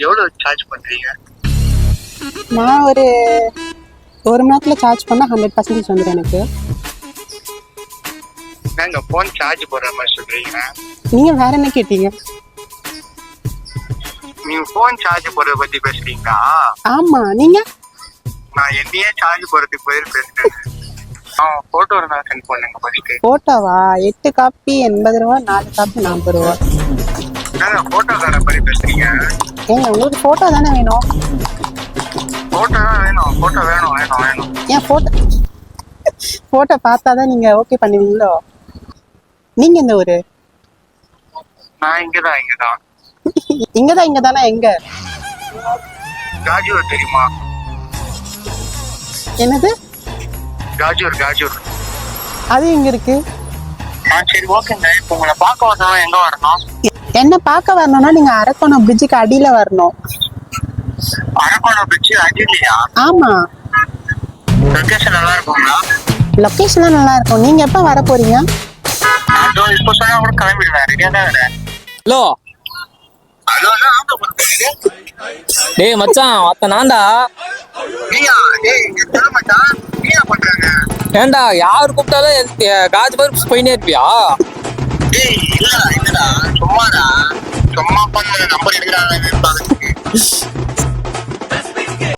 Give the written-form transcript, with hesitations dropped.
எவ்வளவு சார்ஜ் பண்றீங்க? நான் ஒரு மணி நேரத்தில் சார்ஜ் பண்ணால் 100% வந்துடும் எனக்கு. நாங்க போன் சார்ஜ் போடுற மாதிரி சொல்றீங்க. நீங்கள் வேற என்ன கேட்டீங்க? நீங்க போன் சார்ஜ் போடுறத பத்தி பேசுறீங்களா? ஆமாம். நீங்கள்? நான் என்னையே சார்ஜ் போடுறதுக்கு பேசுறேன். போட்டோ இருந்தா சென்ட் பண்ணுங்க ஃபர்ஸ்ட். ஃபோட்டோவா? 8 காப்பி 80 ரூபா, 4 காப்பி 40 ரூபா. நாங்க போட்டோ கடை பத்தி பேசுறீங்க. ஏங்க உங்களுக்கு ஃபோட்டோ தானே வேணும்? போட்டோ தான் வேணும். போட்டோ வேணும் வேணும் வேணும். ஏன் ஃபோட்டோ பார்த்தா தான் நீங்கள் ஓகே பண்ணுவீங்களோ? நீங்கள் எந்த ஊர்? நான் இங்கதான் இங்கே தானே? எங்கே? காஜூர் தெரியுமா? என்னது? காஜூர். அது எங்கே இருக்கு? சரி ஓகேங்க. இப்போ உங்களை பார்க்க வரணும், எங்க வரணும்? என்ன பார்க்க வரணும்னா நீங்கள் அரக்கோணம் பிரிட்ஜுக்கு அடியில் வரணும். அரக்கோணம் பிரிட்ஜ் அடியிலையா? ஆமாம். லொகேஷன் நல்லா இருக்குங்களா? லொக்கேஷன்லாம் நல்லா இருக்கும். நீங்கள் எப்போ வர போகிறீங்க? அதோ இப்போ சொன்னா கூட கிளம்பிடுவேன். ரெடியா தான் வரேன். ஹலோ அதோதான் ஆட்டோ பண்ணுறீங்க. டேய் மச்சான், அத்த நான்டா. நீயா? டேய் இங்க சொல்ல மாட்டான். நீயா பண்றாங்க? ஏன்டா யார் கூப்பிட்டாலும் காஜ் மாதிரி போயினே இருப்பியா? டேய் இல்லடா சும்மாடா. சும்மா பண்ண நம்பர் எடுக்கிறாங்க.